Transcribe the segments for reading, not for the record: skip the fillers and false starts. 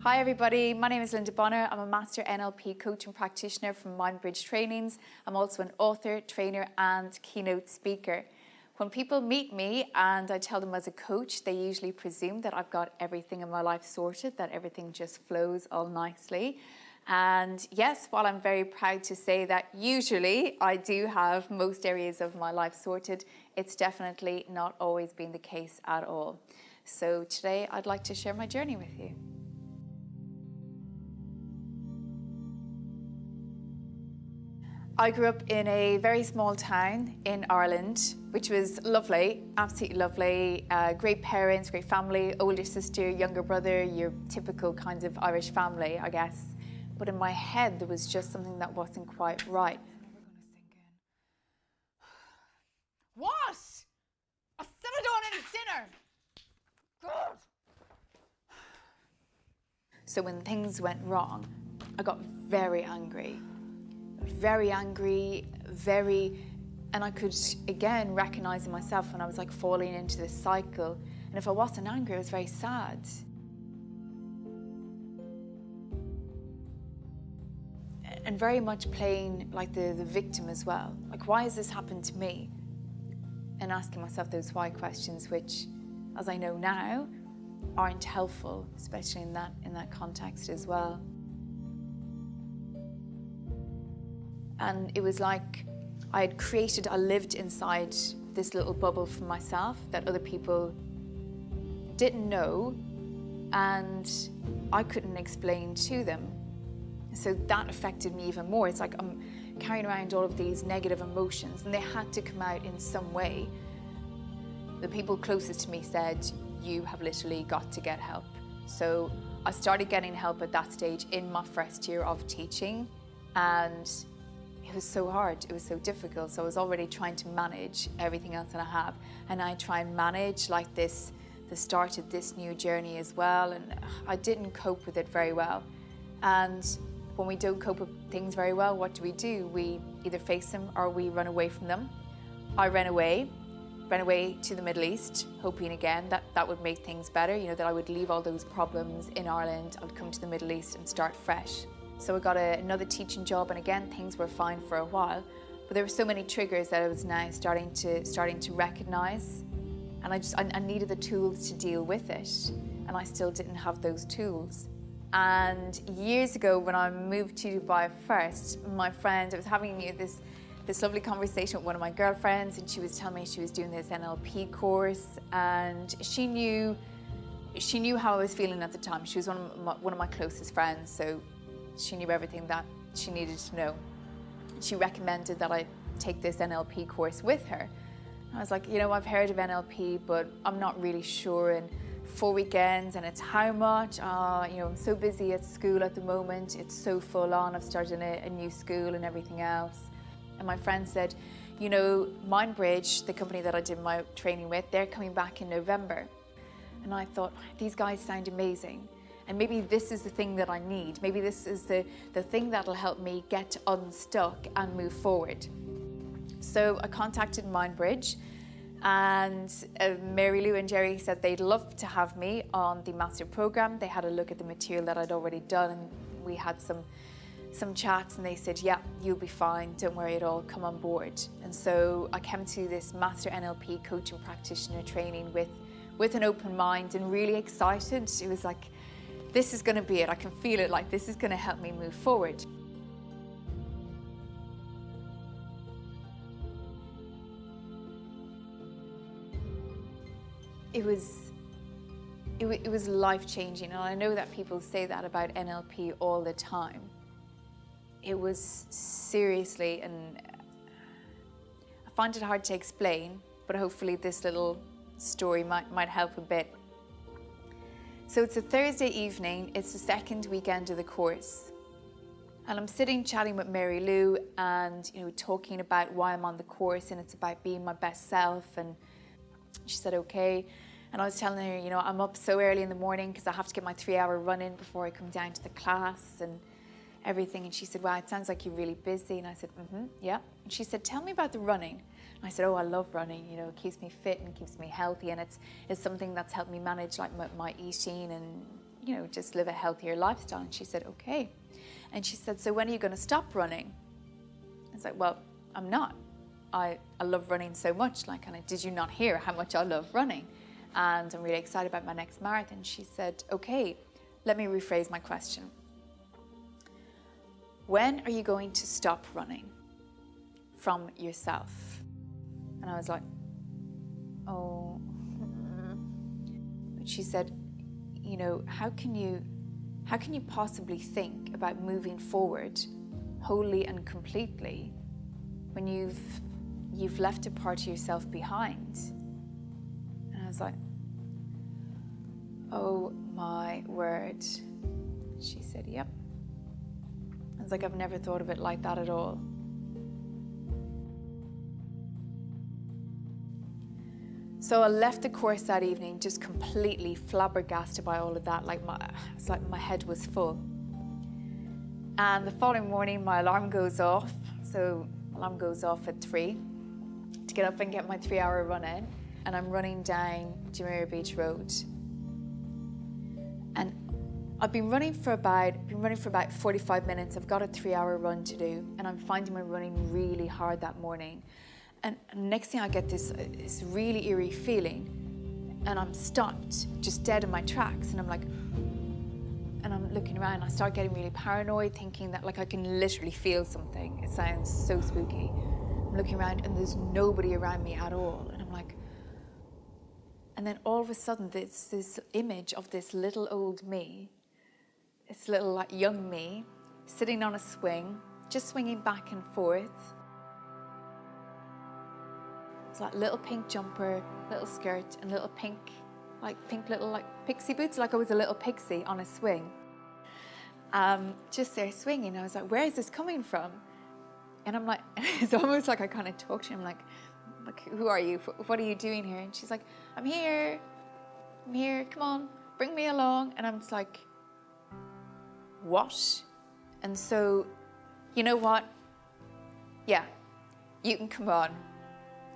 Hi everybody, my name is Linda Bonnar. I'm a Master NLP coach and practitioner from Mind Bridge Trainings. I'm also an author, trainer and keynote speaker. When people meet me and I tell them as a coach, they usually presume that I've got everything in my life sorted, that everything just flows all nicely. And yes, while I'm very proud to say that usually I do have most areas of my life sorted, it's definitely not always been the case at all. So today I'd like to share my journey with you. I grew up in a very small town in Ireland, which was lovely, absolutely lovely. Great parents, great family, older sister, younger brother, your typical kind of Irish family, I guess. But in my head, there was just something that wasn't quite right. What? I said I don't want any dinner. God. So when things went wrong, I got very angry, and I could again recognize in myself when I was like falling into this cycle. And if I wasn't angry, I was very sad. And very much playing like the victim as well. Like, why has this happened to me? And asking myself those why questions, which, as I know now, aren't helpful, especially in that context as well. And it was like I lived inside this little bubble for myself that other people didn't know and I couldn't explain to them. So that affected me even more. It's like I'm carrying around all of these negative emotions and they had to come out in some way. The people closest to me said, you have literally got to get help. So I started getting help at that stage in my first year of teaching, and it was so hard, it was so difficult. So I was already trying to manage everything else that I have, and I try and manage like this, the start of this new journey as well, and I didn't cope with it very well. And when we don't cope with things very well, what do? We either face them or we run away from them. I ran away to the Middle East, hoping again that that would make things better, that I would leave all those problems in Ireland, I'd come to the Middle East and start fresh. So I got another teaching job, and again, things were fine for a while, but there were so many triggers that I was now starting to recognize, and I needed the tools to deal with it, and I still didn't have those tools. And years ago, when I moved to Dubai first, my friend, I was having this lovely conversation with one of my girlfriends, and she was telling me she was doing this NLP course, and she knew how I was feeling at the time. She was one of my closest friends, so she knew everything that she needed to know. She recommended that I take this NLP course with her. I was like, I've heard of NLP, but I'm not really sure. And 4 weekends, and it's how much? I'm so busy at school at the moment. It's so full on. I've started a new school and everything else. And my friend said, Mind Bridge, the company that I did my training with, they're coming back in November. And I thought, these guys sound amazing. And maybe this is the thing that I need. Maybe this is the thing that'll help me get unstuck and move forward. So I contacted Mind Bridge, and Mary Lou and Jerry said they'd love to have me on the master program. They had a look at the material that I'd already done, and we had some chats, and they said, yeah, you'll be fine, don't worry at all, come on board. And so I came to this Master NLP coach and practitioner training with an open mind and really excited. It was like, this is going to be it. I can feel it, like this is going to help me move forward. It was life-changing, and I know that people say that about NLP all the time. It was seriously, and I find it hard to explain, but hopefully this little story might help a bit. So it's a Thursday evening, it's the second weekend of the course, and I'm sitting chatting with Mary Lou and talking about why I'm on the course, and it's about being my best self. And she said, okay. And I was telling her, I'm up so early in the morning because I have to get my 3-hour run in before I come down to the class and everything. And she said, wow, it sounds like you're really busy. And I said, yeah. And she said, tell me about the running. And I said, oh, I love running. It keeps me fit and keeps me healthy. And it's something that's helped me manage like my eating and, you know, just live a healthier lifestyle. And she said, okay. And she said, so when are you going to stop running? I was like, well, I'm not. I love running so much. Like, and did you not hear how much I love running? And I'm really excited about my next marathon. She said, okay, let me rephrase my question. When are you going to stop running from yourself? And I was like, oh. But she said, you know, how can you possibly think about moving forward wholly and completely when you've left a part of yourself behind? And I was like, oh my word. She said, yep. I was like, I've never thought of it like that at all. So I left the course that evening just completely flabbergasted by all of that. It's like my head was full. And the following morning, my alarm goes off. So my alarm goes off at 3 to get up and get my 3-hour run in. And I'm running down Jumeirah Beach Road. And I've been running for about 45 minutes. I've got a 3-hour run to do, and I'm finding my running really hard that morning. And next thing I get this really eerie feeling, and I'm stopped, just dead in my tracks. And I'm like, and I'm looking around. I start getting really paranoid, thinking that like I can literally feel something. It sounds so spooky. I'm looking around, and there's nobody around me at all. And I'm like, and then all of a sudden, there's this image of this little old me, this little like young me, sitting on a swing, just swinging back and forth. It's like little pink jumper, little skirt, and little pink little like pixie boots, like I was a little pixie on a swing. Just there swinging. I was like, where is this coming from? And I'm like, it's almost like I kind of talk to him, like, who are you? What are you doing here? And she's like, I'm here, come on, bring me along. And I'm just like, what? And so, you know what? Yeah, you can come on.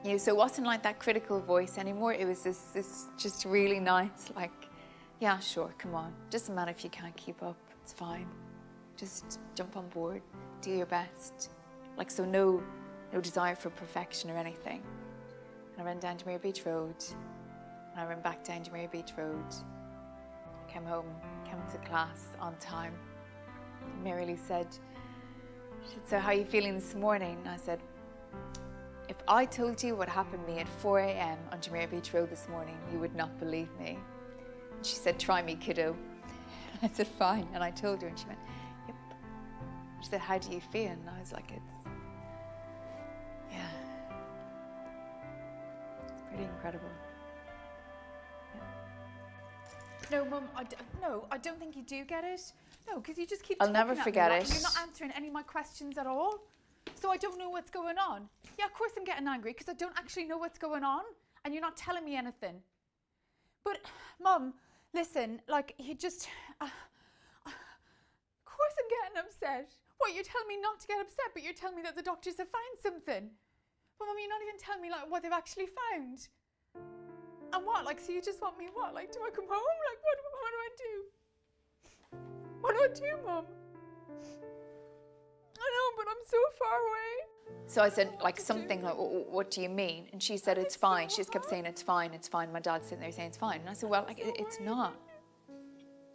You know, so it wasn't like that critical voice anymore. It was this just really nice, like, yeah, sure, come on. Doesn't matter if you can't keep up, it's fine. Just jump on board, do your best. Like, so no desire for perfection or anything. And I ran down Jumeirah Beach Road, and I ran back down Jumeirah Beach Road. I came home, came to class on time. Mary said, so how are you feeling this morning? And I said, if I told you what happened to me at 4 a.m. on Jumeirah Beach Road this morning, you would not believe me. And she said, try me, kiddo. I said, fine. And I told her, and she went, yep. She said, how do you feel? And I was like, yeah. It's pretty incredible. No, Mum, I don't think you do get it. No, because you just keep I'll talking never at forget me, it. like, you're not answering any of my questions at all. So I don't know what's going on. Yeah, of course I'm getting angry because I don't actually know what's going on and you're not telling me anything. But, Mum, listen, like, you just... of course I'm getting upset. What, you're telling me not to get upset, but you're telling me that the doctors have found something? But, Mum, you're not even telling me, like, what they've actually found. And what? Like, so you just want me what? Like, do I come home? Like, what do I do? What do I do, Mum? I know, but I'm so far away. So I said, like, something like, what do you mean? And she said, it's fine. She just kept saying, it's fine. My dad's sitting there saying, it's fine. And I said, well, like, it's not.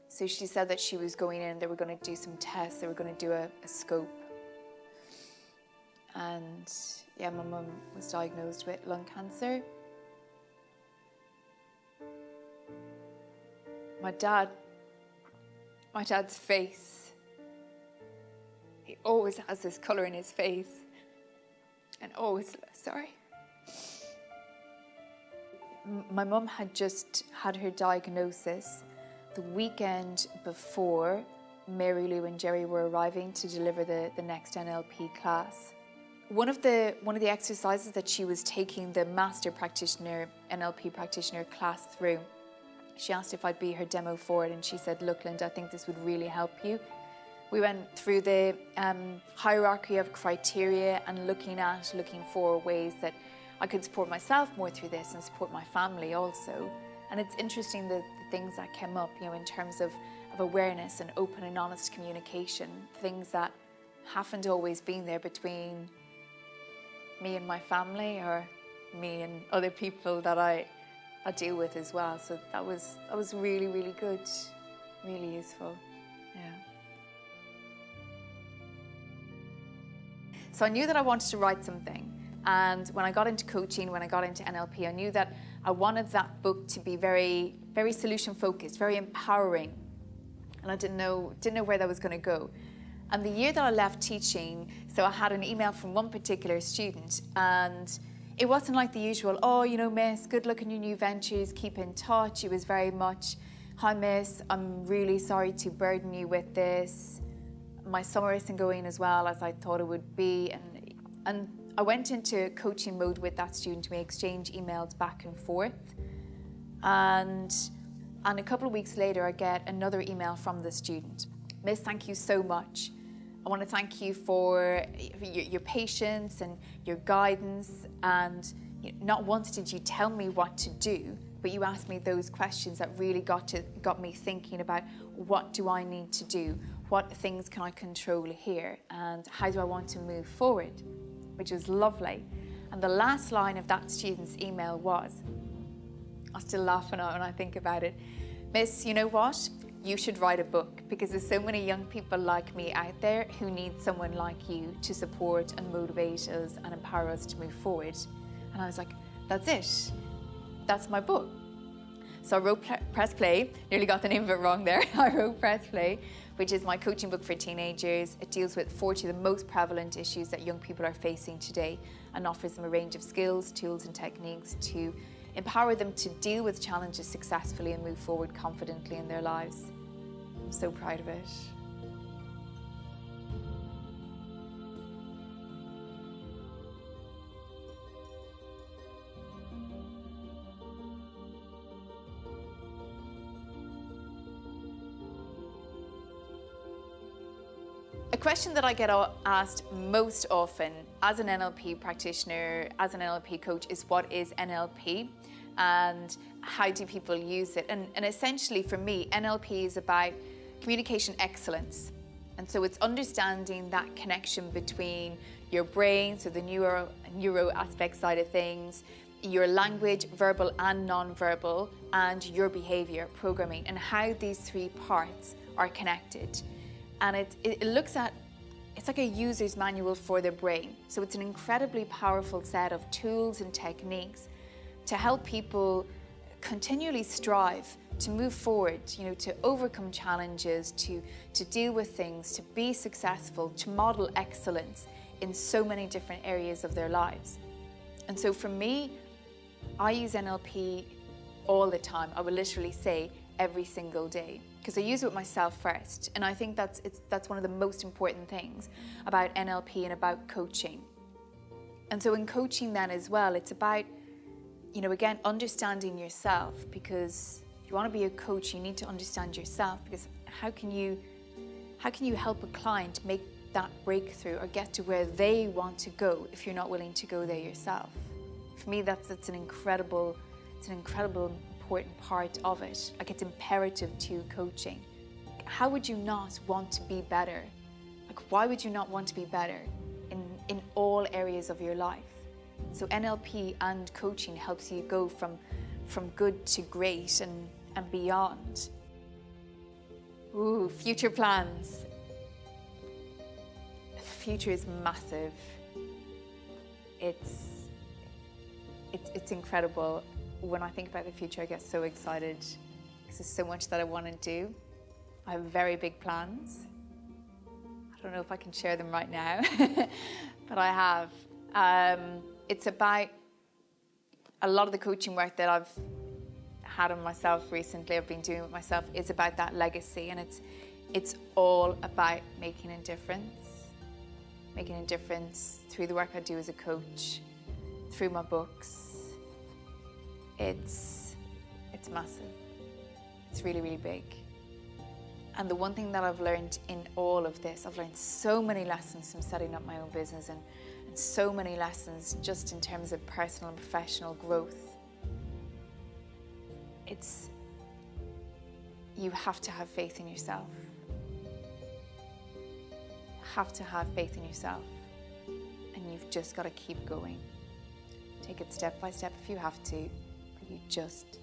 So she said that she was going in, they were going to do some tests, they were going to do a scope. And yeah, my mum was diagnosed with lung cancer. My dad's face, he always has this colour in his face. And always, sorry. My mum had just had her diagnosis the weekend before Mary Lou and Jerry were arriving to deliver the next NLP class. One of the exercises that she was taking the master practitioner, NLP practitioner class through, she asked if I'd be her demo for it, and she said, look, Linda, I think this would really help you. We went through the hierarchy of criteria and looking for ways that I could support myself more through this and support my family also. And it's interesting the things that came up, you know, in terms of awareness and open and honest communication, things that haven't always been there between me and my family, or me and other people that I deal with as well. So that was really, really good, really useful, yeah. So I knew that I wanted to write something. And when I got into coaching, when I got into NLP, I knew that I wanted that book to be very, very solution focused, very empowering. And I didn't know where that was going to go. And the year that I left teaching, so I had an email from one particular student, and it wasn't like the usual, oh, you know, miss, good luck in your new ventures, keep in touch. It was very much, hi miss, I'm really sorry to burden you with this. My summer isn't going as well as I thought it would be. And I went into coaching mode with that student. We exchanged emails back and forth. And a couple of weeks later, I get another email from the student. Miss, thank you so much. I want to thank you for your patience and your guidance, and not once did you tell me what to do, but you asked me those questions that really got me thinking about, what do I need to do? What things can I control here? And how do I want to move forward? Which was lovely. And the last line of that student's email was, I still laugh when I think about it, Miss, you know what? You should write a book, because there's so many young people like me out there who need someone like you to support and motivate us and empower us to move forward. And I was like, that's it. That's my book. So I wrote Press Play, nearly got the name of it wrong there. I wrote Press Play, which is my coaching book for teenagers. It deals with 40 of the most prevalent issues that young people are facing today, and offers them a range of skills, tools and techniques to empower them to deal with challenges successfully and move forward confidently in their lives. I'm so proud of it. A question that I get asked most often as an NLP practitioner, as an NLP coach, is what is NLP and how do people use it? And essentially for me, NLP is about communication excellence. And so it's understanding that connection between your brain, so the neuro aspect side of things, your language, verbal and non-verbal, and your behavior, programming, and how these three parts are connected. And it looks at, it's like a user's manual for the brain. So it's an incredibly powerful set of tools and techniques to help people continually strive to move forward, you know, to overcome challenges, to deal with things, to be successful, to model excellence in so many different areas of their lives. And so for me, I use NLP all the time. I would literally say every single day, because I use it with myself first. And I think that's one of the most important things about NLP and about coaching. And so in coaching then as well, it's about, you know, again, understanding yourself, because if you want to be a coach, you need to understand yourself, because how can you help a client make that breakthrough or get to where they want to go if you're not willing to go there yourself? For me, that's an incredible important part of it. Like, it's imperative to coaching. How would you not want to be better? Like, why would you not want to be better in all areas of your life? So NLP and coaching helps you go from good to great and beyond. Ooh, future plans. The future is massive. It's incredible. When I think about the future, I get so excited because there's so much that I want to do. I have very big plans. I don't know if I can share them right now, but I have. It's about a lot of the coaching work that I've had on myself recently, I've been doing with myself, is about that legacy, and it's all about making a difference through the work I do as a coach, through my books. It's massive. It's really, really big. And the one thing that I've learned in all of this, I've learned so many lessons from setting up my own business, and so many lessons just in terms of personal and professional growth. you have to have faith in yourself. Have to have faith in yourself, and you've just got to keep going. Take it step by step if you have to, but you just